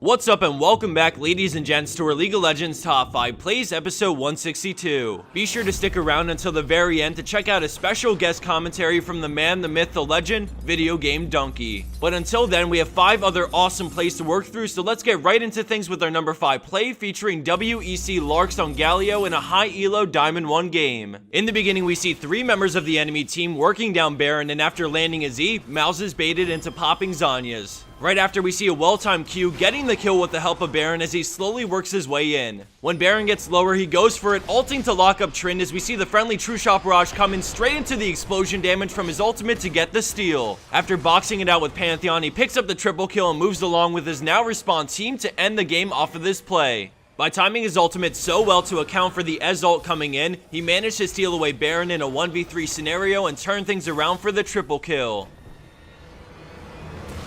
What's up and welcome back, ladies and gents, to our League of Legends Top 5 Plays episode 162. Be sure to stick around until the very end to check out a special guest commentary from the man, the myth, the legend, Video Game Donkey. But until then, we have 5 other awesome plays to work through, so let's get right into things with our number 5 play featuring WEC Larks on Galio in a high elo Diamond 1 game. In the beginning, we see 3 members of the enemy team working down Baron, and after landing a Z, Mouse is baited into popping Zhonya's. Right after, we see a well-timed Q getting the kill with the help of Baron as he slowly works his way in. When Baron gets lower, he goes for it, ulting to lock up Trin as we see the friendly True Shot Barrage come in straight into the explosion damage from his ultimate to get the steal. After boxing it out with Pantheon, he picks up the triple kill and moves along with his now respawn team to end the game off of this play. By timing his ultimate so well to account for the Ez ult coming in, he managed to steal away Baron in a 1v3 scenario and turn things around for the triple kill.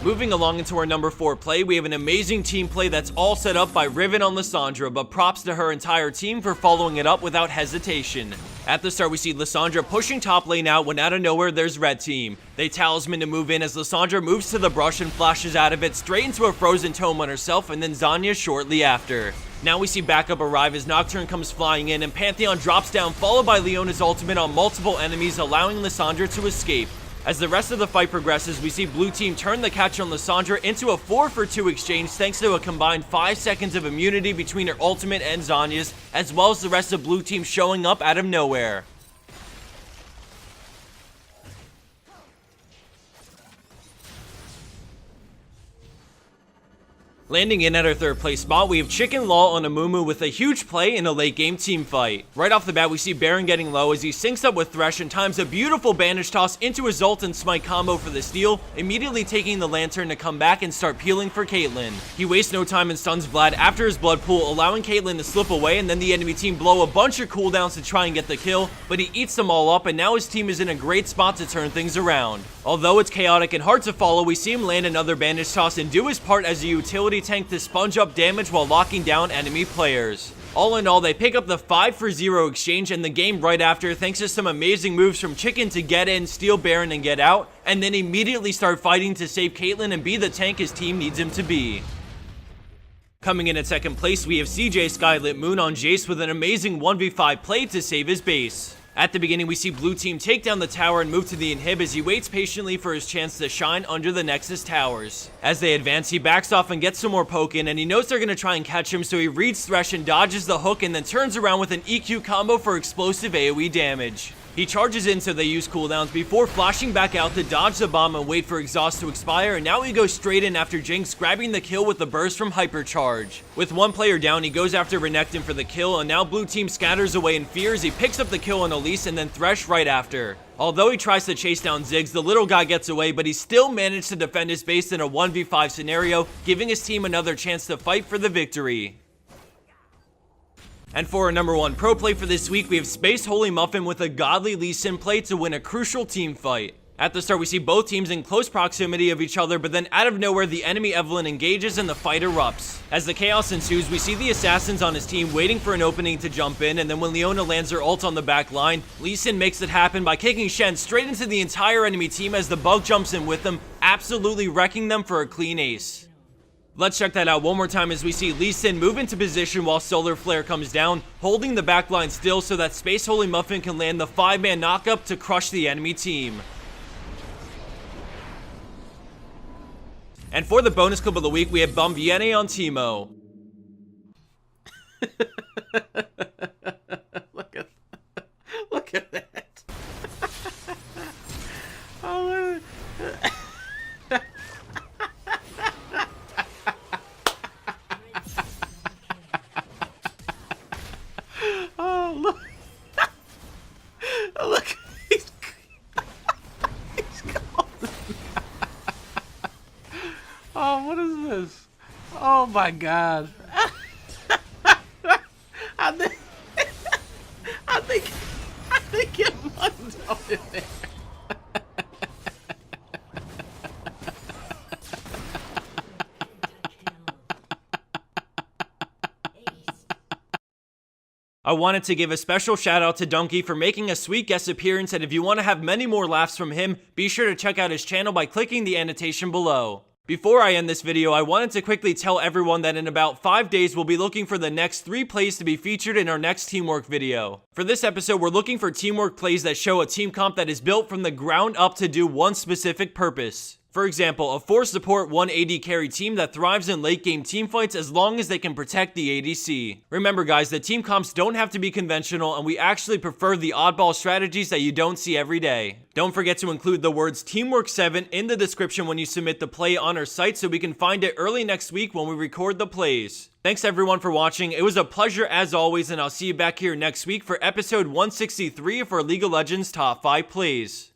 Moving along into our number 4 play, we have an amazing team play that's all set up by Riven on Lissandra, but props to her entire team for following it up without hesitation. At the start, we see Lissandra pushing top lane out when out of nowhere there's red team. They talisman to move in as Lissandra moves to the brush and flashes out of it straight into a frozen tome on herself, and then Zhonya shortly after. Now we see backup arrive as Nocturne comes flying in and Pantheon drops down, followed by Leona's ultimate on multiple enemies, allowing Lissandra to escape. As the rest of the fight progresses, we see blue team turn the catch on Lissandra into a 4-for-2 exchange thanks to a combined 5 seconds of immunity between her ultimate and Zhonya's, as well as the rest of blue team showing up out of nowhere. Landing in at our 3rd place spot, we have Chicken Law on Amumu with a huge play in a late game team fight. Right off the bat, we see Baron getting low as he syncs up with Thresh and times a beautiful bandage toss into his ult and smite combo for the steal, immediately taking the lantern to come back and start peeling for Caitlyn. He wastes no time and stuns Vlad after his blood pool, allowing Caitlyn to slip away, and then the enemy team blow a bunch of cooldowns to try and get the kill, but he eats them all up and now his team is in a great spot to turn things around. Although it's chaotic and hard to follow, we see him land another bandage toss and do his part as a utility tank to sponge up damage while locking down enemy players. All in all, they pick up the 5-for-0 exchange and the game right after thanks to some amazing moves from Chicken to get in, steal Baron and get out, and then immediately start fighting to save Caitlyn and be the tank his team needs him to be. Coming in at 2nd place, we have CJ Skylit Moon on Jace with an amazing 1v5 play to save his base. At the beginning, we see blue team take down the tower and move to the inhib as he waits patiently for his chance to shine under the Nexus towers. As they advance, he backs off and gets some more poke in, and he knows they're going to try and catch him, so he reads Thresh and dodges the hook and then turns around with an EQ combo for explosive AoE damage. He charges in so they use cooldowns before flashing back out to dodge the bomb and wait for exhaust to expire, and now he goes straight in after Jinx grabbing the kill with the burst from Hypercharge. With one player down, he goes after Renekton for the kill, and now blue team scatters away in fear as he picks up the kill on Elise and then Thresh right after. Although he tries to chase down Ziggs, the little guy gets away, but he still managed to defend his base in a 1v5 scenario, giving his team another chance to fight for the victory. And for our number 1 pro play for this week, we have Space Holy Muffin with a godly Lee Sin play to win a crucial team fight. At the start, we see both teams in close proximity of each other, but then out of nowhere, the enemy Evelynn engages and the fight erupts. As the chaos ensues, we see the assassins on his team waiting for an opening to jump in, and then when Leona lands her ult on the back line, Lee Sin makes it happen by kicking Shen straight into the entire enemy team as the bug jumps in with them, absolutely wrecking them for a clean ace. Let's check that out one more time as we see Lee Sin move into position while Solar Flare comes down, holding the backline still so that Space Holy Muffin can land the 5-man knockup to crush the enemy team. And for the bonus clip of the week, we have Bombiene on Teemo. Look at that. Oh, look. Look. He's gone. Oh, what is this? Oh my god. I think it must have been there. I wanted to give a special shout out to Donkey for making a sweet guest appearance, and if you want to have many more laughs from him, be sure to check out his channel by clicking the annotation below. Before I end this video, I wanted to quickly tell everyone that in about 5 days, we'll be looking for the next 3 plays to be featured in our next teamwork video. For this episode, we're looking for teamwork plays that show a team comp that is built from the ground up to do one specific purpose. For example, a 4 support 1 AD carry team that thrives in late game teamfights as long as they can protect the ADC. Remember guys, the team comps don't have to be conventional, and we actually prefer the oddball strategies that you don't see every day. Don't forget to include the words Teamwork 7 in the description when you submit the play on our site so we can find it early next week when we record the plays. Thanks everyone for watching. It was a pleasure as always, and I'll see you back here next week for episode 163 for League of Legends Top 5 Plays.